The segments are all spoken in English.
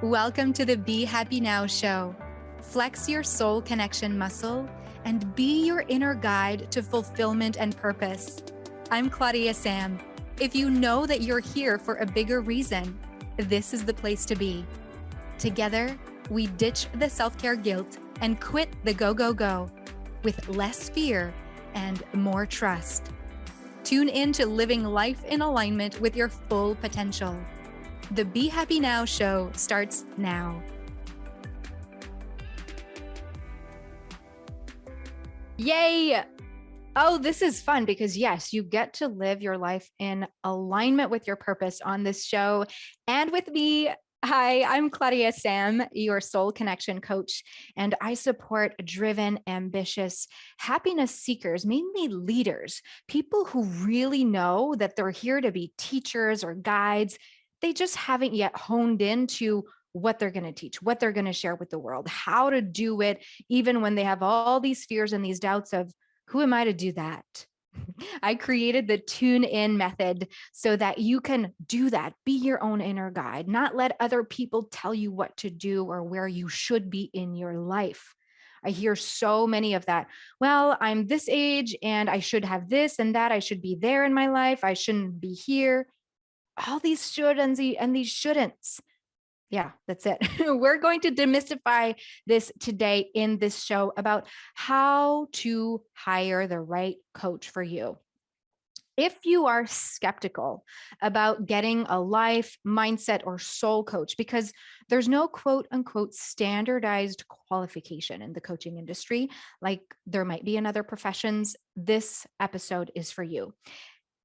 Welcome to the Be Happy Now show. Flex your soul connection muscle and be your inner guide to fulfillment and purpose. I'm Claudia-Sam. If you know that you're here for a bigger reason, this is the place to be. Together, we ditch the self-care guilt and quit the go with less fear and more trust. Tune in to living life in alignment with your full potential. The Be Happy Now show starts now. Yay! Oh, this is fun because yes, you get to live your life in alignment with your purpose on this show and with me. Hi, I'm Claudia-Sam, your soul connection coach, and I support driven, ambitious, happiness seekers, mainly leaders, people who really know that they're here to be teachers or guides. They just haven't yet honed into what they're going to teach, what they're going to share with the world, how to do it, even when they have all these fears and these doubts of who am I to do that? I created the tune in method so that you can do that, be your own inner guide, not let other people tell you what to do or where you should be in your life. I hear so many of that. Well, I'm this age and I should have this and that. I should be there in my life. I shouldn't be here. All these shoulds and these shouldn'ts. Yeah, that's it. We're going to demystify this today in this show about how to hire the right coach for you. If you are skeptical about getting a life, mindset, or soul coach, because there's no quote unquote standardized qualification in the coaching industry, like there might be in other professions, this episode is for you.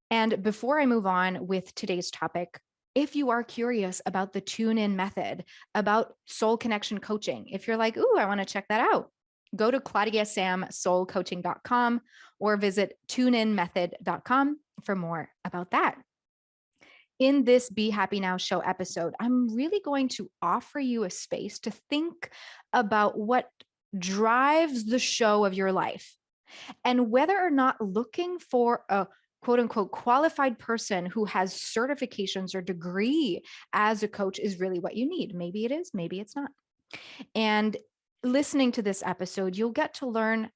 And before I move on with today's topic, if you are curious about the tune-in method, about soul connection coaching, if you're like, ooh, I want to check that out, go to claudiasamsoulcoaching.com or visit tuneinmethod.com for more about that. In this Be Happy Now show episode, I'm really going to offer you a space to think about what drives the show of your life and whether or not looking for a quote unquote qualified person who has certifications or degree as a coach is really what you need. Maybe it is, maybe it's not. And listening to this episode, you'll get to learn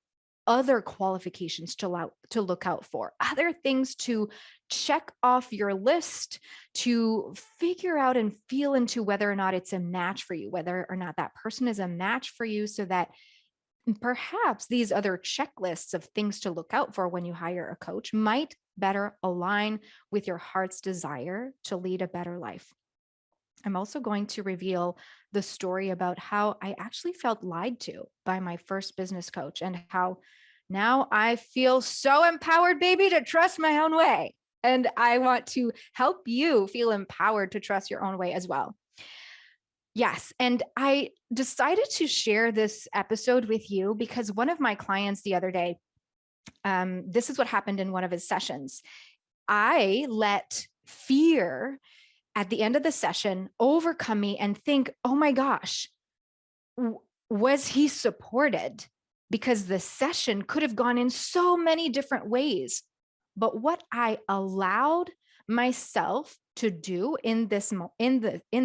other qualifications to look out for, other things to check off your list to figure out and feel into whether or not it's a match for you, whether or not that person is a match for you, so that perhaps these other checklists of things to look out for when you hire a coach might better align with your heart's desire to lead a better life. I'm also going to reveal the story about how I actually felt lied to by my first business coach and how now I feel so empowered, baby, to trust my own way. And I want to help you feel empowered to trust your own way as well. Yes. And I decided to share this episode with you because one of my clients the other day, this is what happened in one of his sessions. I let fear at the end of the session overcome me and think, oh my gosh, was he supported? Because the session could have gone in so many different ways. But what I allowed myself to do in the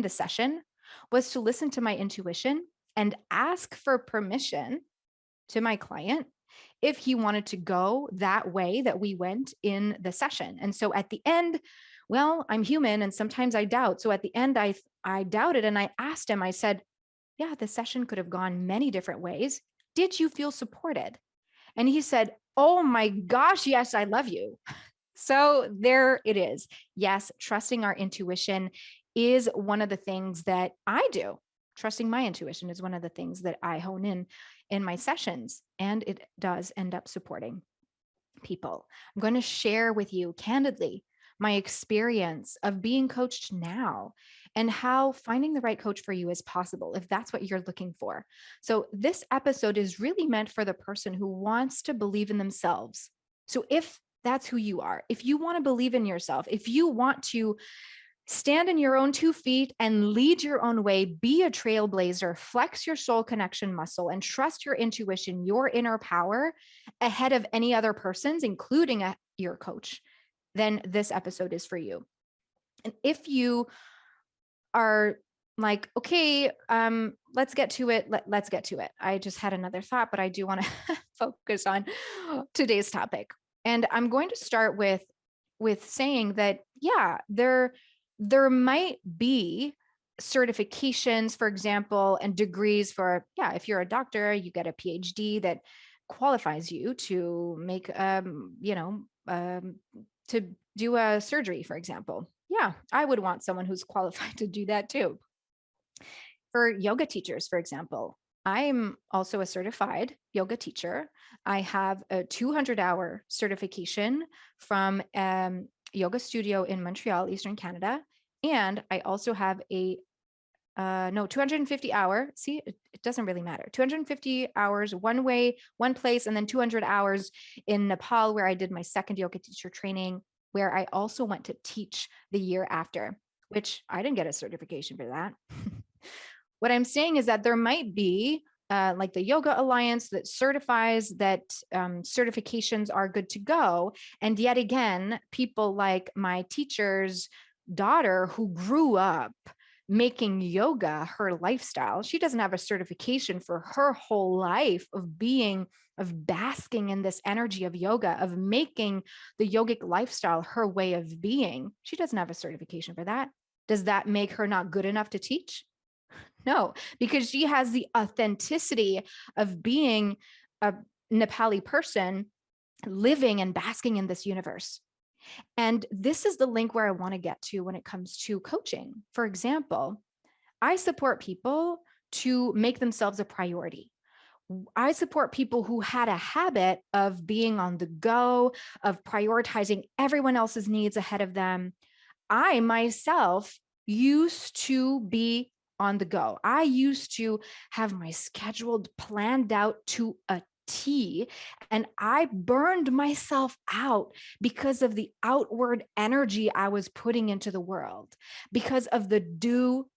session was to listen to my intuition and ask for permission to my client if he wanted to go that way that we went in the session. And so at the end, well, I'm human and sometimes I doubt. So at the end, I doubted and I asked him, I said, yeah, the session could have gone many different ways. Did you feel supported? And he said, oh my gosh, yes, I love you. So there it is. Yes, trusting our intuition is one of the things that I do. Trusting my intuition is one of the things that I hone in my sessions, and it does end up supporting people. I'm going to share with you candidly my experience of being coached now and how finding the right coach for you is possible if that's what you're looking for. So this episode is really meant for the person who wants to believe in themselves. So if that's who you are, if you want to believe in yourself, if you want to stand in your own 2 feet and lead your own way, be a trailblazer, flex your soul connection muscle, and trust your intuition, your inner power ahead of any other person's, including your coach, then this episode is for you. And if you are like, okay, let's get to it. Let's get to it. I just had another thought, but I do want to focus on today's topic. And I'm going to start with saying that, yeah, there might be certifications, for example, and degrees for, yeah, if you're a doctor, you get a PhD that qualifies you to make, to do a surgery, for example. Yeah, I would want someone who's qualified to do that too. For yoga teachers, for example, I'm also a certified yoga teacher. I have a 200-hour certification from yoga studio in Montreal, Eastern Canada. And I also have a 250 hour. See, it doesn't really matter. 250 hours one way, one place, and then 200 hours in Nepal, where I did my second yoga teacher training, where I also went to teach the year after, which I didn't get a certification for that. What I'm saying is that there might be like the Yoga Alliance that certifies that certifications are good to go. And yet again, people like my teacher's daughter who grew up making yoga her lifestyle, she doesn't have a certification for her whole life of basking in this energy of yoga, of making the yogic lifestyle her way of being. She doesn't have a certification for that. Does that make her not good enough to teach? No, because she has the authenticity of being a Nepali person living and basking in this universe. And this is the link where I want to get to when it comes to coaching. For example, I support people to make themselves a priority. I support people who had a habit of being on the go, of prioritizing everyone else's needs ahead of them. I myself used to be on the go. I used to have my schedule planned out to a T, and I burned myself out because of the outward energy I was putting into the world, because of the do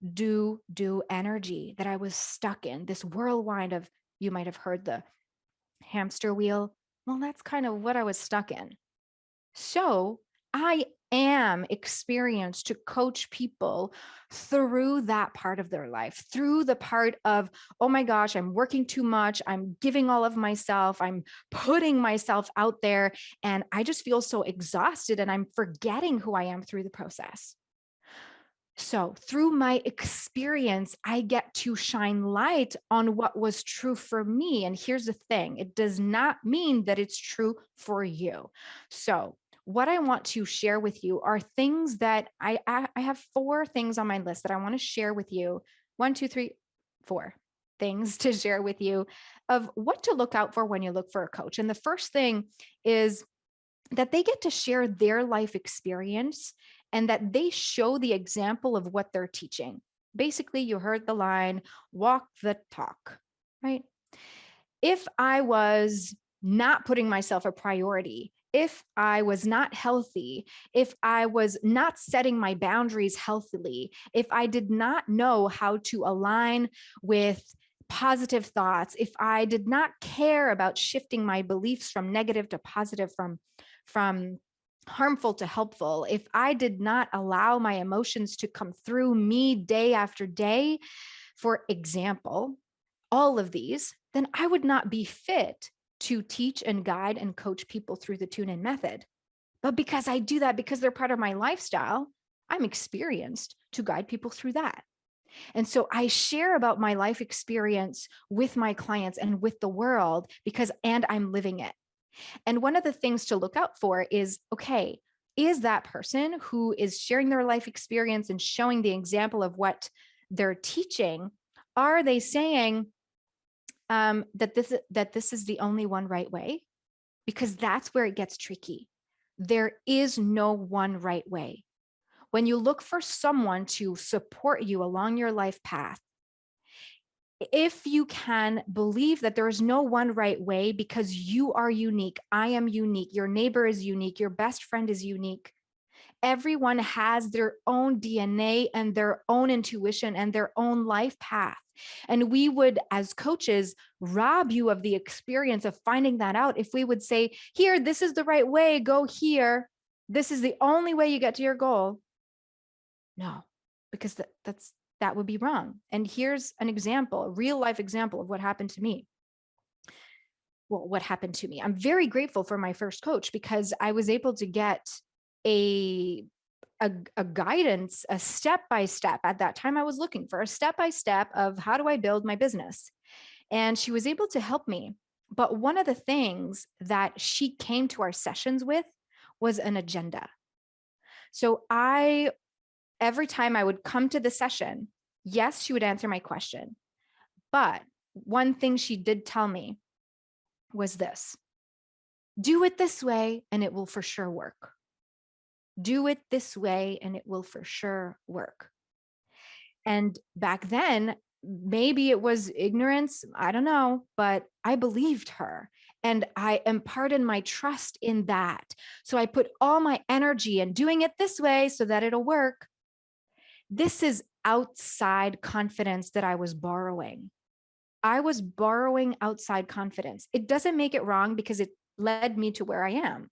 energy that I was stuck in, this whirlwind of, you might have heard the hamster wheel. Well, that's kind of what I was stuck in. So I am experienced to coach people through that part of their life, through the part of, oh my gosh, I'm working too much. I'm giving all of myself. I'm putting myself out there. And I just feel so exhausted and I'm forgetting who I am through the process. So, through my experience, I get to shine light on what was true for me. And here's the thing, it does not mean that it's true for you. So, what I want to share with you are things that I have 4 things on my list that I want to share with you. 1, 2, 3, 4 things to share with you of what to look out for when you look for a coach. And the first thing is that they get to share their life experience and that they show the example of what they're teaching. Basically, you heard the line, walk the talk, right? If I was not putting myself a priority, if I was not healthy, if I was not setting my boundaries healthily, if I did not know how to align with positive thoughts, if I did not care about shifting my beliefs from negative to positive, from harmful to helpful, if I did not allow my emotions to come through me day after day, for example, all of these, then I would not be fit to teach and guide and coach people through the tune-in method. But because I do that, because they're part of my lifestyle, I'm experienced to guide people through that. And so I share about my life experience with my clients and with the world and I'm living it. And one of the things to look out for is, okay, is that person who is sharing their life experience and showing the example of what they're teaching, are they saying that this is the only one right way? Because that's where it gets tricky. There is no one right way. When you look for someone to support you along your life path, if you can believe that there is no one right way because you are unique, I am unique, your neighbor is unique, your best friend is unique. Everyone has their own DNA and their own intuition and their own life path. And we would, as coaches, rob you of the experience of finding that out if we would say, here, this is the right way, go here. This is the only way you get to your goal. No, because that would be wrong. And here's an example, a real life example of what happened to me. Well, what happened to me? I'm very grateful for my first coach because I was able to get a guidance, a step-by-step. At that time, I was looking for a step-by-step of how do I build my business? And she was able to help me. But one of the things that she came to our sessions with was an agenda. So every time I would come to the session, yes, she would answer my question. But one thing she did tell me was this: do it this way and it will for sure work. Do it this way and it will for sure work. And back then, maybe it was ignorance, I don't know, but I believed her and I imparted my trust in that. So I put all my energy in doing it this way so that it'll work. This is outside confidence that I was borrowing. I was borrowing outside confidence. It doesn't make it wrong because it led me to where I am.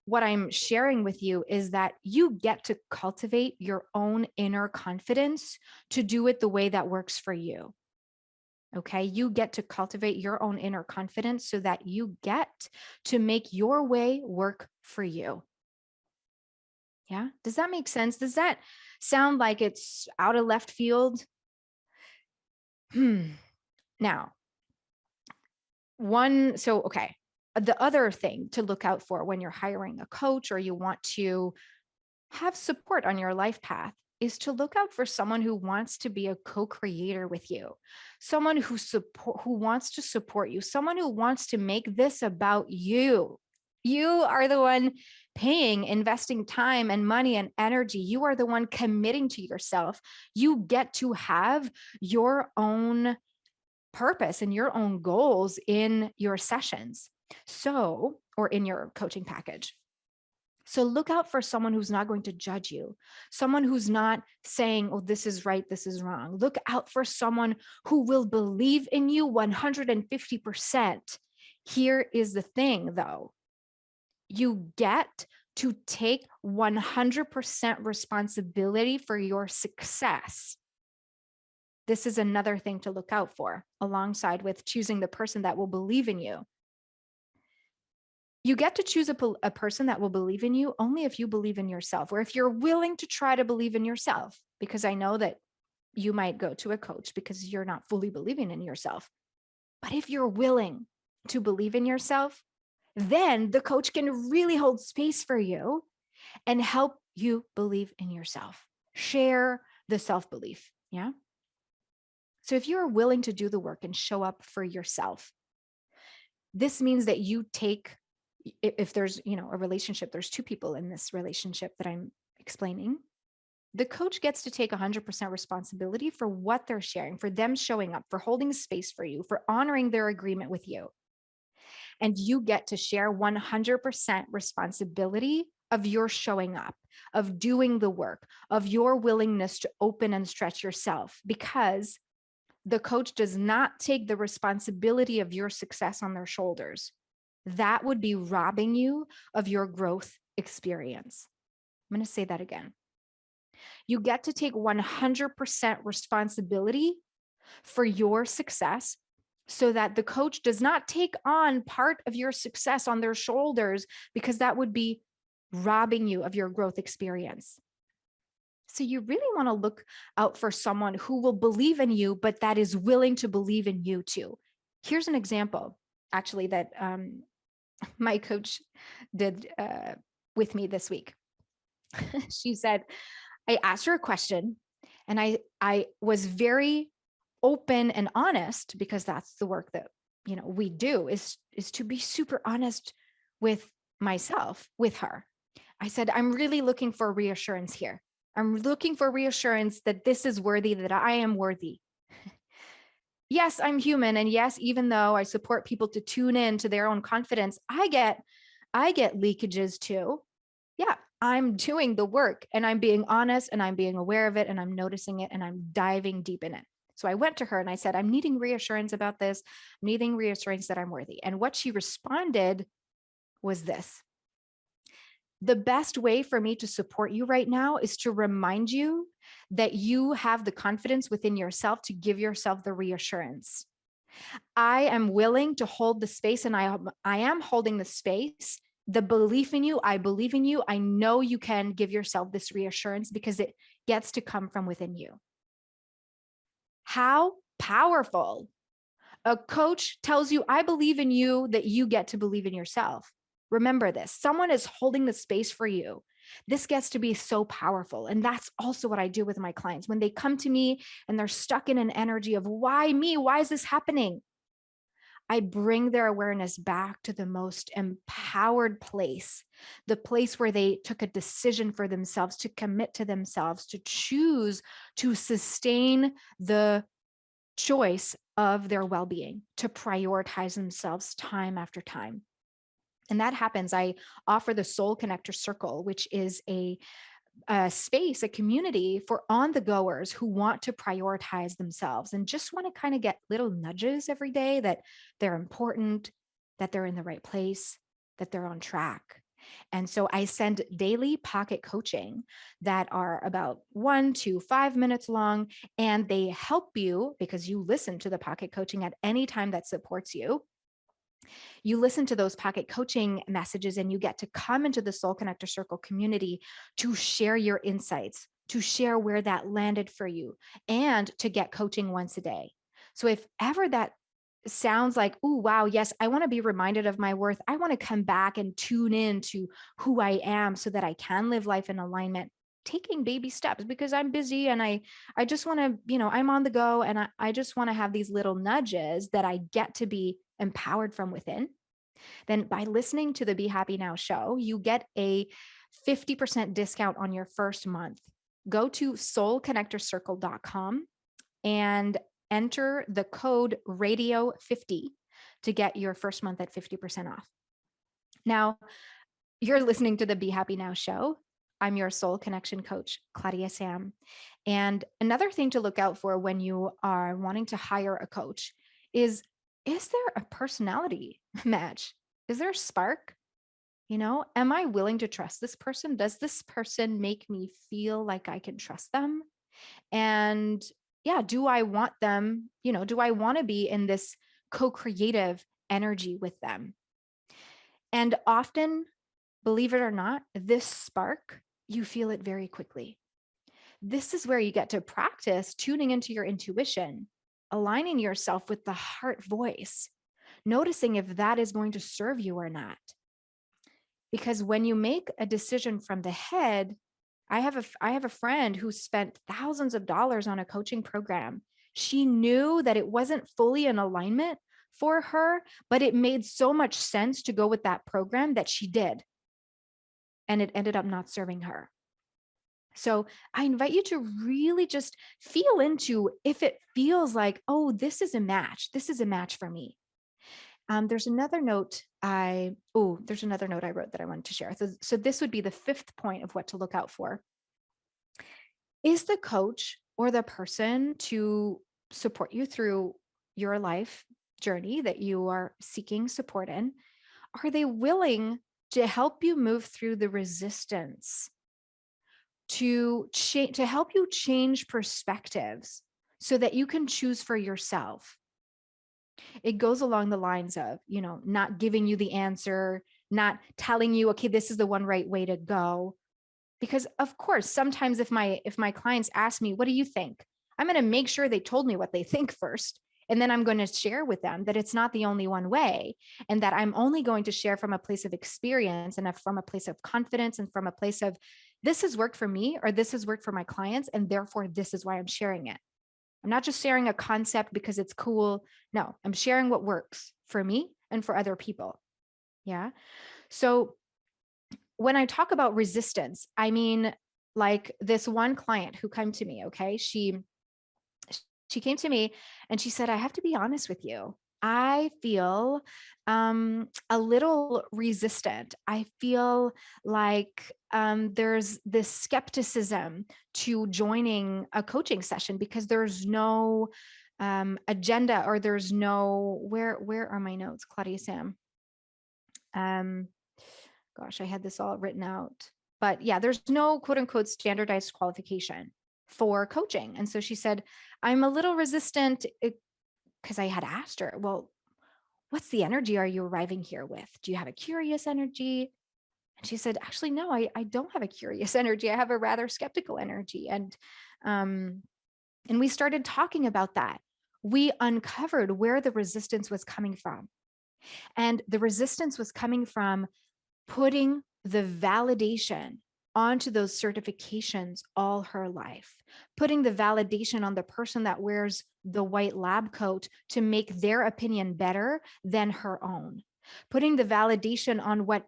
What I'm sharing with you is that you get to cultivate your own inner confidence to do it the way that works for you. Okay, you get to cultivate your own inner confidence so that you get to make your way work for you. Yeah, does that make sense? Does that sound like it's out of left field? Now, okay. The other thing to look out for when you're hiring a coach or you want to have support on your life path is to look out for someone who wants to be a co-creator with you, someone who wants to support you, someone who wants to make this about you. You are the one paying, investing time and money and energy. You are the one committing to yourself. You get to have your own purpose and your own goals in your sessions. Or in your coaching package. So look out for someone who's not going to judge you, someone who's not saying, oh, this is right, this is wrong. Look out for someone who will believe in you 150%. Here is the thing, though. You get to take 100% responsibility for your success. This is another thing to look out for, alongside with choosing the person that will believe in you. You get to choose a person that will believe in you only if you believe in yourself, or if you're willing to try to believe in yourself, because I know that you might go to a coach because you're not fully believing in yourself. But if you're willing to believe in yourself, then the coach can really hold space for you and help you believe in yourself. Share the self-belief. Yeah. So if you're willing to do the work and show up for yourself, this means that you take, if there's, a relationship, there's two people in this relationship that I'm explaining, the coach gets to take 100% responsibility for what they're sharing, for them showing up, for holding space for you, for honoring their agreement with you. And you get to share 100% responsibility of your showing up, of doing the work, of your willingness to open and stretch yourself, because the coach does not take the responsibility of your success on their shoulders. That would be robbing you of your growth experience. I'm going to say that again. You get to take 100% responsibility for your success so that the coach does not take on part of your success on their shoulders, because that would be robbing you of your growth experience. So you really want to look out for someone who will believe in you, but that is willing to believe in you too. Here's an example, actually, that my coach did with me this week. She said, I asked her a question and I was very open and honest, because that's the work that, we do, is to be super honest with myself, with her. I said, I'm really looking for reassurance here. I'm looking for reassurance that this is worthy, that I am worthy. Yes, I'm human. And yes, even though I support people to tune in to their own confidence, I get leakages too. Yeah, I'm doing the work and I'm being honest and I'm being aware of it and I'm noticing it and I'm diving deep in it. So I went to her and I said, I'm needing reassurance about this. I'm needing reassurance that I'm worthy. And what she responded was this: The best way for me to support you right now is to remind you that you have the confidence within yourself to give yourself the reassurance. I am willing to hold the space, and I am holding the space, the belief in you. I believe in you. I know you can give yourself this reassurance because it gets to come from within you. How powerful. A coach tells you, I believe in you, that you get to believe in yourself. Remember this, someone is holding the space for you. This gets to be so powerful. And that's also what I do with my clients. When they come to me and they're stuck in an energy of why me? Why is this happening? I bring their awareness back to the most empowered place, the place where they took a decision for themselves, to commit to themselves, to choose to sustain the choice of their well-being, to prioritize themselves time after time. And that happens. I offer the Soul Connector Circle, which is a space, a community for on the goers who want to prioritize themselves and just want to kind of get little nudges every day that they're important, that they're in the right place, that they're on track. And so I send daily pocket coaching that are about 1 to 5 minutes long, and they help you because you listen to the pocket coaching at any time that supports you. You listen to those pocket coaching messages and you get to come into the Soul Connector Circle community to share your insights, to share where that landed for you, and to get coaching once a day. So if ever that sounds like, oh, wow, yes, I want to be reminded of my worth. I want to come back and tune in to who I am so that I can live life in alignment, taking baby steps because I'm busy and I just want to, I'm on the go, and I just want to have these little nudges that I get to be empowered from within. Then by listening to the Be Happy Now show, you get a 50% discount on your first month. Go to soulconnectorcircle.com and enter the code radio50 to get your first month at 50% off. Now, you're listening to the Be Happy Now show. I'm your soul connection coach, Claudia-Sam. And another thing to look out for when you are wanting to hire a coach is there a personality match? Is there a spark? Am I willing to trust this person? Does this person make me feel like I can trust them? And yeah, do I want them, do I want to be in this co-creative energy with them? And often, believe it or not, this spark, you feel it very quickly. This is where you get to practice tuning into your intuition, aligning yourself with the heart voice, noticing if that is going to serve you or not. Because when you make a decision from the head, I have a friend who spent thousands of dollars on a coaching program. She knew that it wasn't fully in alignment for her, but it made so much sense to go with that program that she did. And it ended up not serving her. So I invite you to really just feel into if it feels like, oh, this is a match. This is a match for me. There's another note I wrote that I wanted to share. So this would be the fifth point of what to look out for. Is the coach or the person to support you through your life journey that you are seeking support in, are they willing to help you move through the resistance, to help you change perspectives so that you can choose for yourself? It goes along the lines of, not giving you the answer, not telling you, okay, this is the one right way to go. Because of course, sometimes if my clients ask me, what do you think? I'm going to make sure they told me what they think first. And then I'm going to share with them that it's not the only one way, and that I'm only going to share from a place of experience and from a place of confidence and from a place of this has worked for me or this has worked for my clients. And therefore, this is why I'm sharing it. I'm not just sharing a concept because it's cool. No, I'm sharing what works for me and for other people. Yeah. So when I talk about resistance, I mean, like this one client who came to me, okay? She came to me and she said, I have to be honest with you. I feel a little resistant. I feel like there's this skepticism to joining a coaching session because there's no agenda, or there's no, where are my notes, Claudia-Sam? Gosh, I had this all written out. But yeah, there's no quote unquote standardized qualification for coaching. And so she said, I'm a little resistant because I had asked her, well, what's the energy are you arriving here with? Do you have a curious energy? And she said, actually, no, I don't have a curious energy. I have a rather skeptical energy. Um, and we started talking about that. We uncovered where the resistance was coming from. And the resistance was coming from putting the validation onto those certifications all her life, putting the validation on the person that wears the white lab coat to make their opinion better than her own, putting the validation on what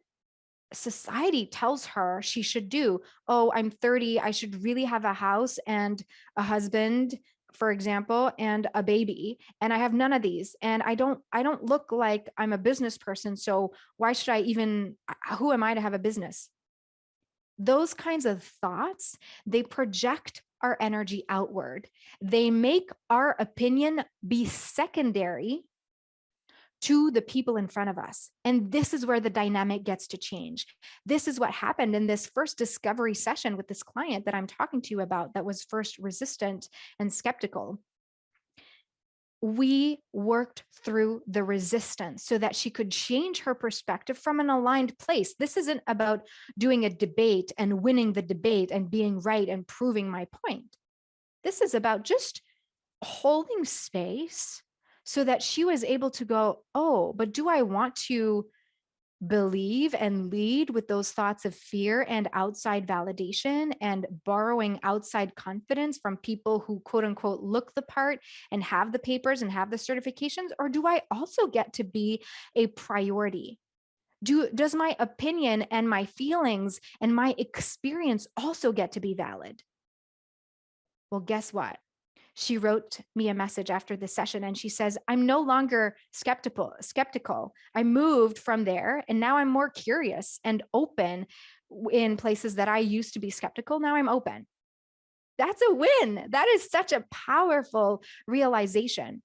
society tells her she should do. Oh, I'm 30. I should really have a house and a husband, for example, and a baby. And I have none of these. And I don't look like I'm a business person. So why should I even, who am I to have a business? Those kinds of thoughts, they project our energy outward. They make our opinion be secondary to the people in front of us. And this is where the dynamic gets to change. This is what happened in this first discovery session with this client that I'm talking to you about that was first resistant and skeptical. We worked through the resistance so that she could change her perspective from an aligned place. This isn't about doing a debate and winning the debate and being right and proving my point. This is about just holding space so that she was able to go, oh, but do I want to believe and lead with those thoughts of fear and outside validation and borrowing outside confidence from people who quote unquote look the part and have the papers and have the certifications? Or do I also get to be a priority? Does my opinion and my feelings and my experience also get to be valid? Well, guess what? She wrote me a message after the session and she says, I'm no longer skeptical. I moved from there and now I'm more curious and open in places that I used to be skeptical. Now I'm open. That's a win. That is such a powerful realization.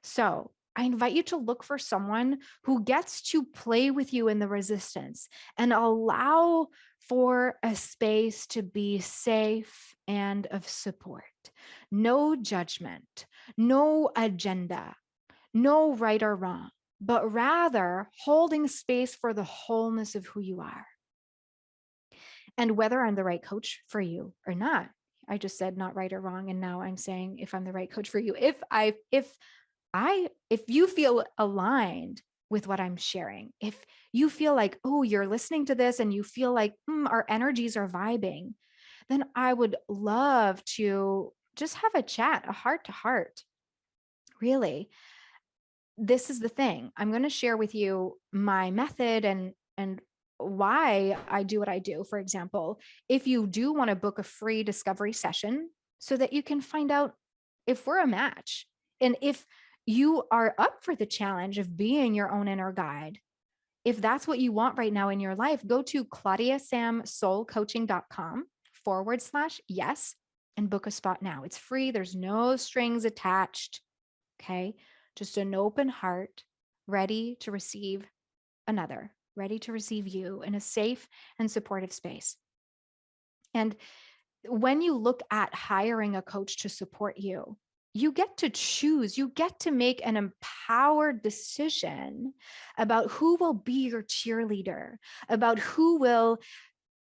So I invite you to look for someone who gets to play with you in the resistance and allow for a space to be safe and of support. No judgment, no agenda, no right or wrong, but rather holding space for the wholeness of who you are. And whether I'm the right coach for you or not, I just said not right or wrong. And now I'm saying if I'm the right coach for you, if you feel aligned with what I'm sharing, if you feel like, oh, you're listening to this and you feel like our energies are vibing, then I would love to just have a chat, a heart to heart. Really, this is the thing. I'm going to share with you my method and why I do what I do. For example, if you do want to book a free discovery session so that you can find out if we're a match and if you are up for the challenge of being your own inner guide. If that's what you want right now in your life, go to claudiasamsoulcoaching.com/yes and book a spot now. It's free. There's no strings attached. Okay. Just an open heart, ready to receive another, ready to receive you in a safe and supportive space. And when you look at hiring a coach to support you, you get to choose, you get to make an empowered decision about who will be your cheerleader, about who will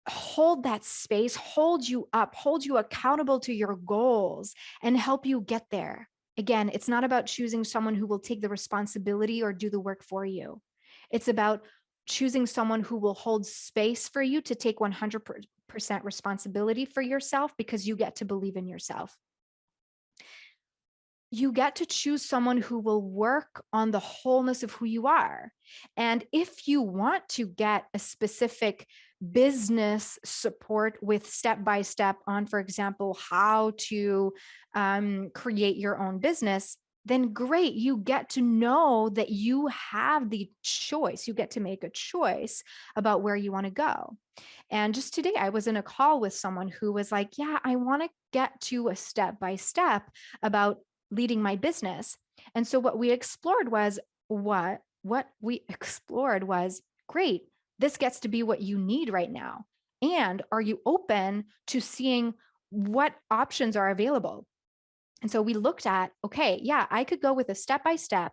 hold that space, hold you up, hold you accountable to your goals, and help you get there. Again, it's not about choosing someone who will take the responsibility or do the work for you. It's about choosing someone who will hold space for you to take 100% responsibility for yourself because you get to believe in yourself. You get to choose someone who will work on the wholeness of who you are. And if you want to get a specific business support with step-by-step on, for example, how to create your own business, then great. You get to know that you have the choice. You get to make a choice about where you want to go. And just today, I was in a call with someone who was like, yeah, I want to get to a step-by-step about leading my business. And so what we explored was great. this gets to be what you need right now? And are you open to seeing what options are available? And so we looked at, okay, yeah, I could go with a step-by-step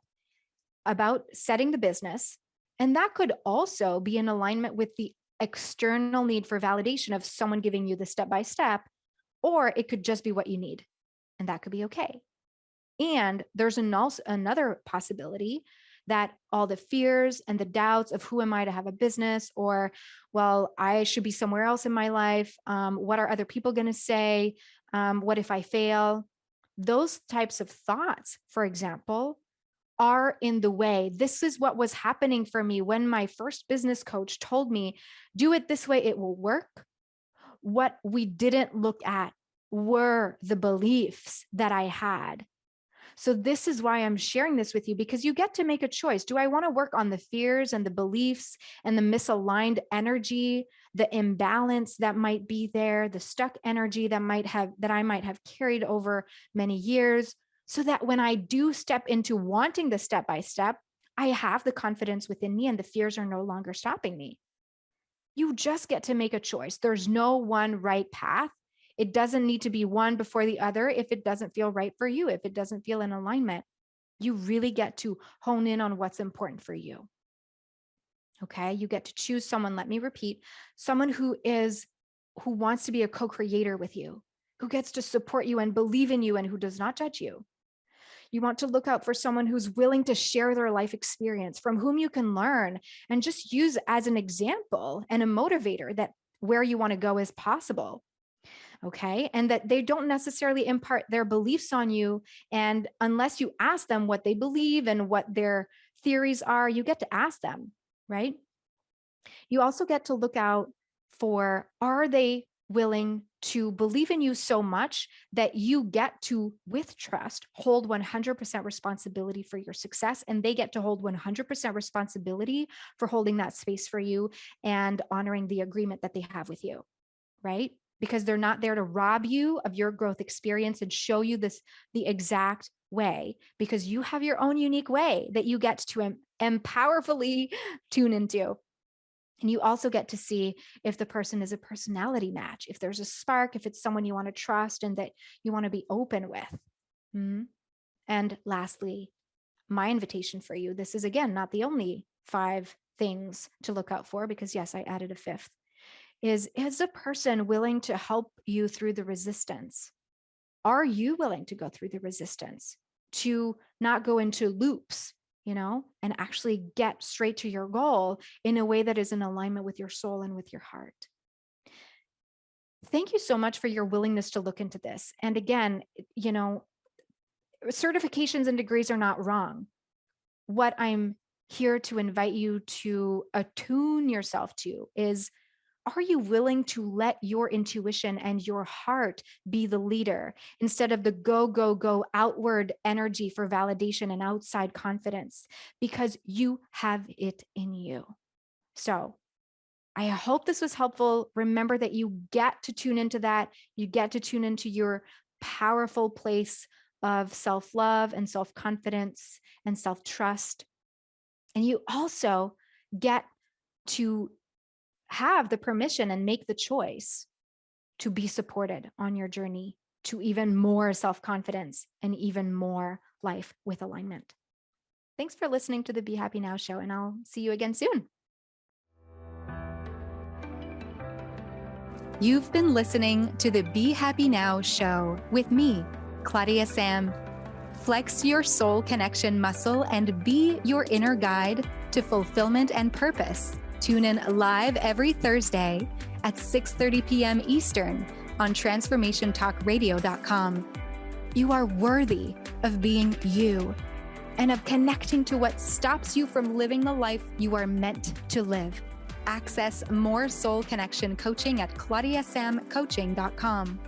about setting the business. And that could also be in alignment with the external need for validation of someone giving you the step-by-step, or it could just be what you need. And that could be okay. And there's another possibility that all the fears and the doubts of who am I to have a business, or, well, I should be somewhere else in my life. What are other people going to say? What if I fail? Those types of thoughts, for example, are in the way. This is what was happening for me when my first business coach told me, do it this way, it will work. What we didn't look at were the beliefs that I had. So this is why I'm sharing this with you, because you get to make a choice. Do I want to work on the fears and the beliefs and the misaligned energy, the imbalance that might be there, the stuck energy that I might have carried over many years, so that when I do step into wanting the step-by-step, I have the confidence within me and the fears are no longer stopping me? You just get to make a choice. There's no one right path. It doesn't need to be one before the other if it doesn't feel right for you, if it doesn't feel in alignment. You really get to hone in on what's important for you. Okay, you get to choose someone, let me repeat, someone who wants to be a co-creator with you, who gets to support you and believe in you and who does not judge you. You want to look out for someone who's willing to share their life experience, from whom you can learn and just use as an example and a motivator that where you want to go is possible. Okay. And that they don't necessarily impart their beliefs on you. And unless you ask them what they believe and what their theories are, you get to ask them, right? You also get to look out for, are they willing to believe in you so much that you get to, with trust, hold 100% responsibility for your success, and they get to hold 100% responsibility for holding that space for you and honoring the agreement that they have with you, right? Because they're not there to rob you of your growth experience and show you this the exact way, because you have your own unique way that you get to powerfully tune into. And you also get to see if the person is a personality match, if there's a spark, if it's someone you want to trust and that you want to be open with. Mm-hmm. And lastly, my invitation for you, this is again, not the only 5 things to look out for, because yes, I added a 5th, is a person willing to help you through the resistance? Are you willing to go through the resistance, to not go into loops, and actually get straight to your goal in a way that is in alignment with your soul and with your heart? Thank you so much for your willingness to look into this. And again, certifications and degrees are not wrong. What I'm here to invite you to attune yourself to is, are you willing to let your intuition and your heart be the leader instead of the go, go, go outward energy for validation and outside confidence? Because you have it in you. So I hope this was helpful. Remember that you get to tune into that. You get to tune into your powerful place of self-love and self-confidence and self-trust. And you also get to have the permission and make the choice to be supported on your journey to even more self-confidence and even more life with alignment. Thanks for listening to the Be Happy Now show, and I'll see you again soon. You've been listening to the Be Happy Now show with me, Claudia-Sam. Flex your soul connection muscle and be your inner guide to fulfillment and purpose. Tune in live every Thursday at 6:30 p.m. Eastern on transformationtalkradio.com. You are worthy of being you and of connecting to what stops you from living the life you are meant to live. Access more soul connection coaching at claudiasamcoaching.com.